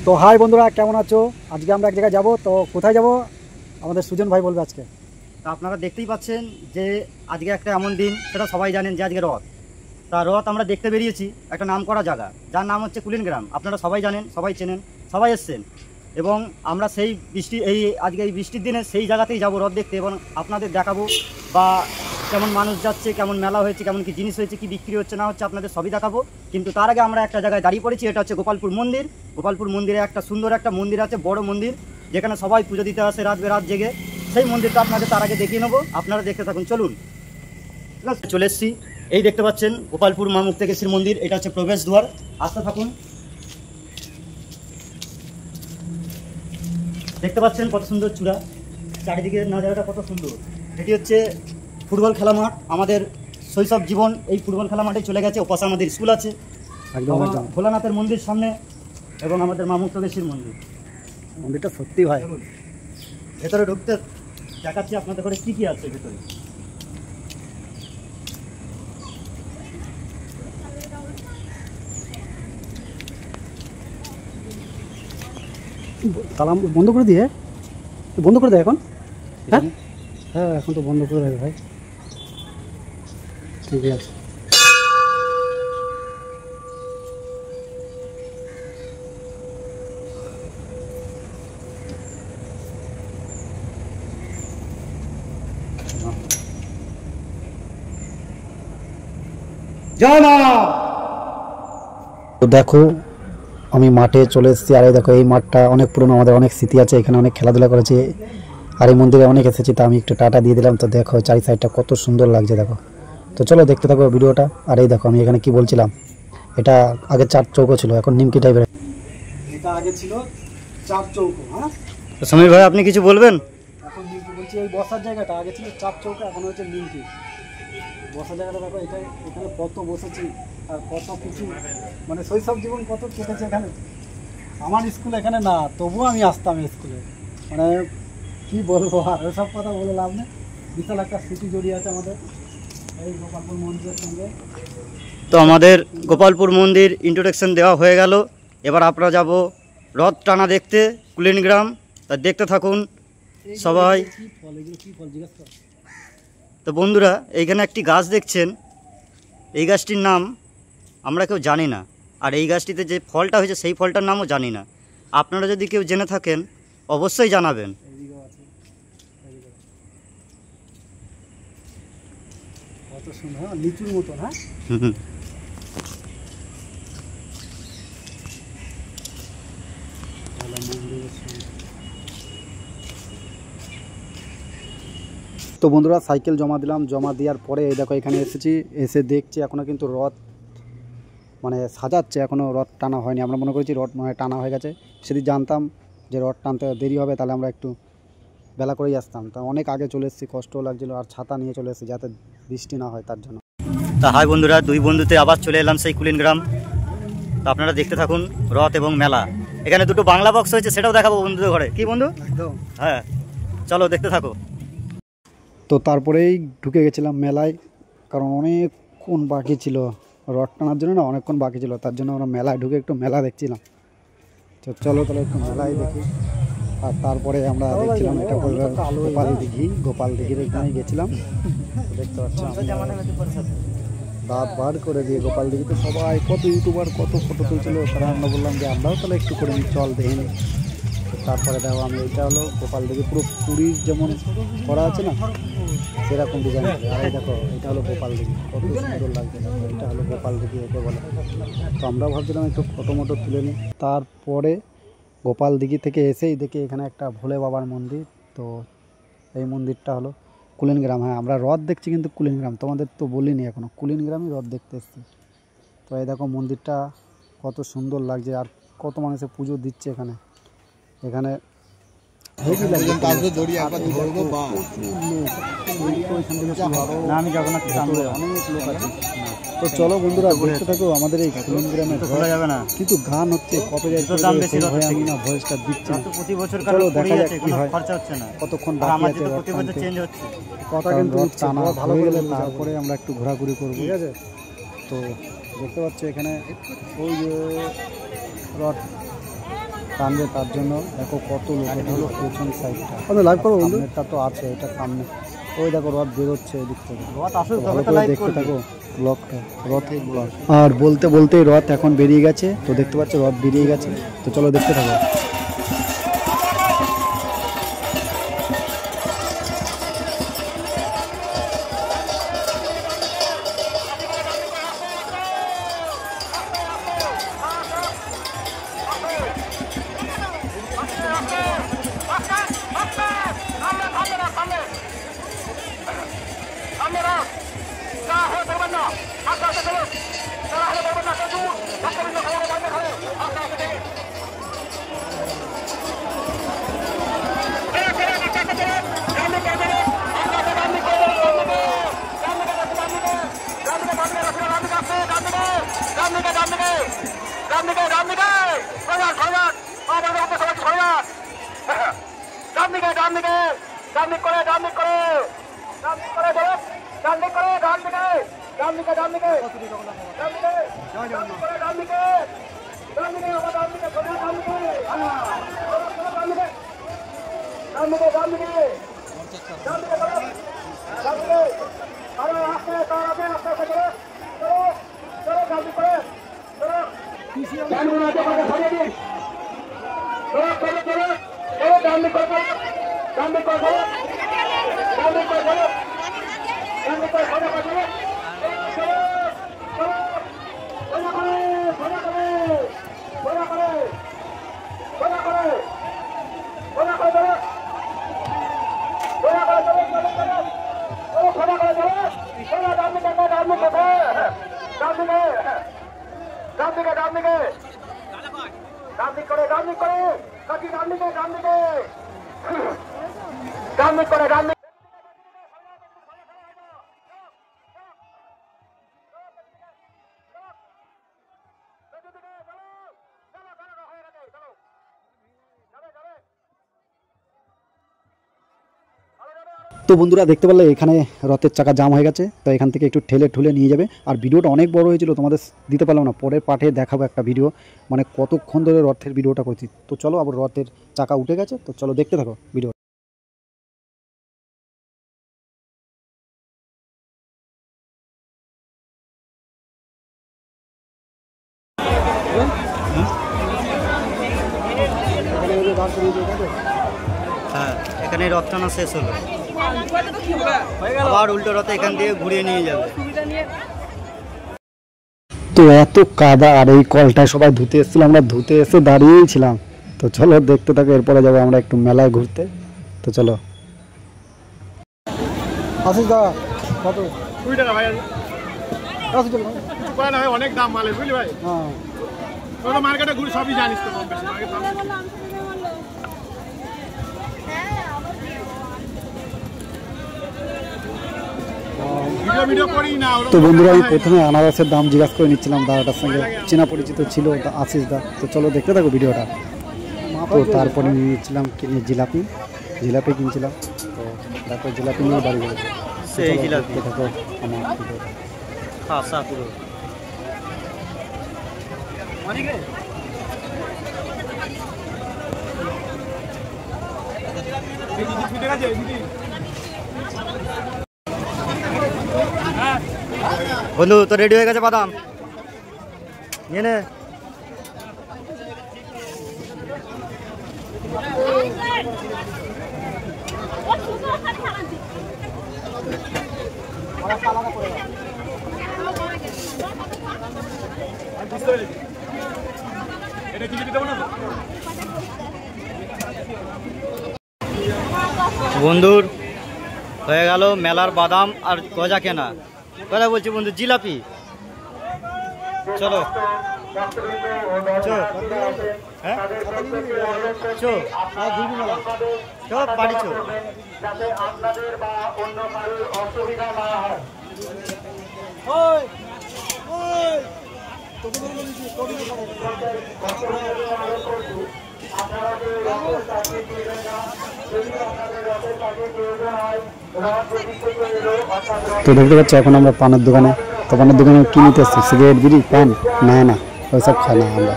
তো হাই বন্ধুরা, কেমন আছো? আজকে আমরা এক জায়গায় যাবো। তো কোথায় যাব আমাদের সুজন ভাই বলবে আজকে। তা আপনারা দেখতেই পাচ্ছেন যে আজকে একটা এমন দিন, সেটা সবাই জানেন যে আজকে রথ। তা রথ আমরা দেখতে বেরিয়েছি একটা নাম করা জায়গা, যার নাম হচ্ছে কুলিন গ্রাম। আপনারা সবাই জানেন, সবাই চেনেন, সবাই এসছেন। এবং আমরা সেই আজকে এই বৃষ্টির দিনে সেই জায়গাতেই যাব রথ দেখতে, এবং আপনাদের দেখাবো বা কেমন মানুষ যাচ্ছে, কেমন মেলা হয়েছে, কেমন কি জিনিস হয়েছে, কি বিক্রি হচ্ছে না হচ্ছে, আপনাদের সবই দেখাবো। কিন্তু তার আগে আমরা একটা জায়গায় দাঁড়িয়ে পড়েছি, এটা হচ্ছে গোপালপুর মন্দির। গোপালপুর মন্দিরে একটা সুন্দর একটা মন্দির আছে, বড় মন্দির, যেখানে সবাই পুজো দিতে আসে রাত বেরাত জেগে। সেই মন্দিরটা আপনাদের তার আগে দেখিয়ে নেবো, আপনারা দেখতে থাকুন, চলুন। ঠিক আছে, চলে এসছি। এই দেখতে পাচ্ছেন গোপালপুর মা মুক্তেশ্বরী মন্দির, এটা হচ্ছে প্রবেশ দ্বার। আসতে থাকুন। দেখতে পাচ্ছেন কত সুন্দর চূড়া, চারিদিকে নজারাটা কত সুন্দর। এটি হচ্ছে ফুটবল খেলা মাঠ। আমাদের শৈশব জীবন এই ফুটবল খেলা মাঠে চলে গেছে। ওপাশে আমাদের স্কুল আছে, ভোলানাথের মন্দির সামনে, এবং আমাদের মা মুক্তেশ্বরীর মন্দির। মন্দিরটা সত্যি ভাই, ভেতরে ঢুকতে দেখাচ্ছি আপনাদের করে কি কি আছে ভেতরে। তালা বন্ধ করে দিয়ে, বন্ধ করে দেয় এখন? হ্যাঁ হ্যাঁ, এখন তো বন্ধ করে দেয় ভাই। ঠিক আছে, তো দেখো আমি মাঠে চলে এসেছি। আর এই দেখো, এই মাঠটা অনেক পুরনো, আমাদের অনেক স্মৃতি আছে, এখানে অনেক খেলাধুলা করেছি। আর এই মন্দিরে অনেক এসেছি, তা আমি একটু টাটা দিয়ে দিলাম। তো দেখো চারি সাইডটা কত সুন্দর লাগছে, দেখো। তো চলো দেখতে থাকো ভিডিওটা। আর এই দেখো, আমি এখানে কি বলছিলাম, এটা আগে চার চৌকো ছিল, এখন নিমকি টাইপের। এটা আগে ছিল চার চৌকো। হ্যাঁ সমীর ভাই, আপনি কিছু বলবেন? এখন নিমকি বলছি, এই বসার জায়গাটা আগে ছিল চার চৌকো, এখন হচ্ছে নিমকি। বসার জায়গাটা দেখো, এখানে কত বসেছি আর কত কিছু, মানে শৈশব জীবন কত কেটেছে এখানে। আমার স্কুল এখানে না, তবুও আমি আসতাম স্কুলে। মানে কি বলবো, আর ওসব কথা বলে লাভ নেই। বিশাল একটা স্মৃতি জড়িয়ে আছে আমাদের এই গোপালপুর মন্দিরের সঙ্গে। তো আমাদের গোপালপুর মন্দির ইন্ট্রোডাকশন দেওয়া হয়ে গেল। এবার আপনারা যাব রথ টানা দেখতে কুলিন গ্রাম। তা দেখতে থাকুন সবাই। তো বন্ধুরা, এইখানে একটি গাছ দেখছেন, এই গাছটির নাম আমরা কেউ জানি না। আর এই গাছটিতে যে ফলটা হয়েছে সেই ফলটার নামও জানি না। আপনারা যদি কেউ জেনে থাকেন অবশ্যই জানাবেন। কত সুন্দর, লিচুর মতন। হ্যাঁ তো বন্ধুরা, সাইকেল জমা দিলাম। জমা দেওয়ার পরে এই দেখো এখানে এসেছি, এসে দেখছি এখনও কিন্তু রথ মানে সাজাচ্ছে, এখনও রথ টানা হয়নি। আমরা মনে করেছি রথ মানে টানা হয়ে গেছে। সেদিন জানতাম যে রথ টানতে দেরি হবে, তাহলে আমরা একটু বেলা করেই আসতাম। তা অনেক আগে চলে এসেছি, কষ্টও লাগছিলো, আর ছাতা নিয়ে চলে এসেছি যাতে বৃষ্টি না হয় তার জন্য। তা হাই বন্ধুরা, দুই বন্ধুতে আবার চলে এলাম সেই কুলিন গ্রাম। তো আপনারা দেখতে থাকুন রথ এবং মেলা। এখানে দুটো বাংলা বক্স হয়েছে, সেটাও দেখাবো বন্ধুদের ঘরে। কি বন্ধু? হ্যাঁ চলো দেখতে থাকো। তো তারপরেই ঢুকে গেছিলাম মেলায়, কারণ অনেকক্ষণ বাকি ছিল রথ টানার জন্য, না অনেকক্ষণ বাকি ছিল, তার জন্য আমরা মেলায় ঢুকে একটু মেলা দেখছিলাম। তো চলো তাহলে একটু মেলায় দেখি। আর তারপরে আমরা দেখছিলাম এটা গোপাল দিঘির এখানে গেছিলাম। দেখতে পাচ্ছি দাঁত বার করে দিয়ে গোপাল দিঘিতে সবাই, কত ইউটিউবার কত ফটো তুলছিল, তারা আমরা বললাম যে আমরাও তাহলে একটু করে চল দেখে নিই। তারপরে দেখো আমি, এটা হলো গোপাল দিঘি, পুরো পুরীর যেমন করা আছে না সেরকম ডিজাইন। আর এই দেখো এটা হলো গোপাল দিঘি, কত সুন্দর লাগছে। এটা হলো গোপাল দিঘি একে বলে। তো আমরাও ভাবছিলাম একটু ফটো মটো তুলে নিই। তারপরে গোপাল দিঘি থেকে এসেই দেখি এখানে একটা ভোলে বাবার মন্দির। তো এই মন্দিরটা হলো কুলিন গ্রাম। হ্যাঁ আমরা রথ দেখছি কিন্তু কুলিন গ্রাম, তোমাদের তো বলিনি এখনও, কুলিন গ্রামই রথ দেখতে এসেছি। তো এই দেখো মন্দিরটা কত সুন্দর লাগছে, আর কত মানুষে পুজো দিচ্ছে এখানে। এখানে অনেক লোক আছে। তো তো চলো বন্ধুরা দেখতে থাকো আমাদের এই কুলিন গ্রামের খোলা যাবে না, কিন্তু গান হচ্ছে কপিরাইট তো দাম বেশি হয়ে আমি না ভয়েসটা দিচ্ছি না। তো প্রতি বছর চলো দেখা যাক আছে, কি কোনো হয়, খরচা হচ্ছে না। কতক্ষণ আর বাকি আমার আছে যেহেতু রথ প্রতি বছর টানতে। চেঞ্জ হচ্ছে। কথা কিন্তু টানা ভালো গেলে তারপরে আমরা একটু ঘোরাঘুরি করবো, ঠিক আছে? তো দেখতে পাচ্ছ এখানে ওই যে রথ টানবে, তার জন্য দেখো কত লোক। এটা হলো পেছন সাইডটা, লাইভ করবো সামনেরটা তো আছে, এটা সামনে। ওই দেখো রথ বেরোচ্ছে এদিক থেকে, রথ আসুক ভালো তবে তো করে লাইভ দেখতে করবে। থাকো ব্লগটা, রথের ব্লগ। আর বলতে বলতেই রথ এখন বেরিয়ে গেছে, তো দেখতে পাচ্ছ রথ বেরিয়ে গেছে, তো চলো দেখতে থাকো। তো বন্ধুরা দেখতে পারলে এখানে রথের চাকা জাম হয়ে গেছে, তো এখান থেকে একটু ঠেলে ঠুলে নিয়ে যাবে। আর ভিডিওটা অনেক বড় হয়েছিল, তোমাদের দিতে পারলাম না, পরের পাঠে দেখাবো একটা ভিডিও, মানে কতক্ষণ ধরে রথের ভিডিওটা করছি। তো চলো, আবার রথের চাকা উঠে গেছে, তো চলো দেখতে থাকো ভিডিও। হ্যাঁ, এখানে রথ টানা শেষ হলো, আবার উল্টো রথে এখান দিয়ে ঘুরিয়ে নিয়ে যাবে। তো এত কাদা, আর এই কলটায় সবাই ধুতে এসেছিলাম, আমরা ধুতে এসে দাঁড়িয়েই ছিলাম। তো চলো দেখতে থাকো, এরপরে যাবো আমরা একটু মেলায় ঘুরতে। তো চলো। আসিস দা কত? 20 টাকা ভাই। অনেক দাম মালে, বুঝলি ভাই? হ্যাঁ, তোর তো মার্কেটে ঘুরে সবই জানিস তো, কম বেশি মার্কেট দাম বেশি। ভিডিও করি না। তো বন্ধুরা আমি প্রথমে আনারসের দাম জিজ্ঞাসা করে নিচ্ছিলাম দাদাটার সঙ্গে, চেনা পরিচিত ছিল আশিস দা। তো চলো দেখতে থাকো ভিডিওটা। তো তারপরে নিয়ে নিচ্ছিলাম জিলাপি, জিলাপি কিনছিলাম। তো দেখো জিলাপি নিয়ে বাড়ি গেল। সেই জিলাপি দেখো আমার ভিডিওটা। খাসা পুরো। বন্ধু তো রেডি হয়ে গেছে বাদাম, নিয়ে নে। বন্ধুর হয়ে গেল মেলার বাদাম আর গজা কেনা। কথা বলছি বন্ধু, জিলাপি। চলো চো, হ্যাঁ চো চো বাড়ি চো। যাতে আপনাদের বা অন্য কারোর অসুবিধা না হয়। তো দেখতে পাচ্ছি এখন আমরা পানের দোকানে, তো পানের দোকানে কি নিতে এসছি? সিগারেট, বিড়ি, পান? না না, ওইসব খাই না আমরা।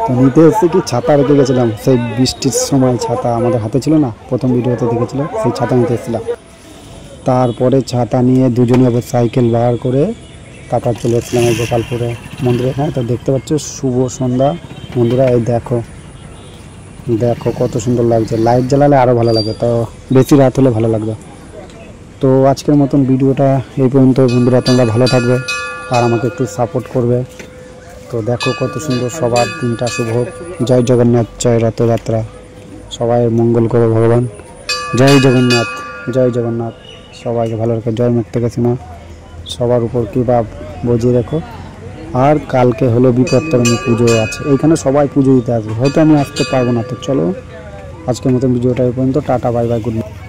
তো নিতে এসছি কি, ছাতা রেখে গেছিলাম, সেই বৃষ্টির সময় ছাতা আমাদের হাতে ছিল না, প্রথম ভিডিওতে দেখেছিল, সেই ছাতা নিতে এসেছিলাম। তারপরে ছাতা নিয়ে দুজনে আবার সাইকেল বার করে তারপর চলে এসেছিলাম এই গোপালপুরে মন্দিরে। হ্যাঁ, তো দেখতে পাচ্ছ শুভ সন্ধ্যা বন্ধুরা, এই দেখো দেখো কত সুন্দর লাগছে, লাইট জ্বালালে আরও ভালো লাগে, তো বেশি রাত হলে ভালো লাগবে। তো আজকের মতন ভিডিওটা এই পর্যন্ত বন্ধুরা, তোমরা ভালো থাকবে আর আমাকে একটু সাপোর্ট করবে। তো দেখো কত সুন্দর, সবার দিনটা শুভ হোক। জয় জগন্নাথ, জয় রথযাত্রা, সবাই মঙ্গল করো ভগবান। জয় জগন্নাথ, জয় জগন্নাথ, সবাইকে ভালো রেখো। জয় মুক্তকে সীমা, সবার উপর কৃপা বজিয়ে রেখো। আর কালকে হলো বিপত্তারিণী পুজো আছে, এইখানে সবাই পুজো দিতে আসবে, হয়তো আমি আসতে পারবো না। তো চলো আজকের মতন ভিডিওটা এই পর্যন্ত, tata, bye bye, good night.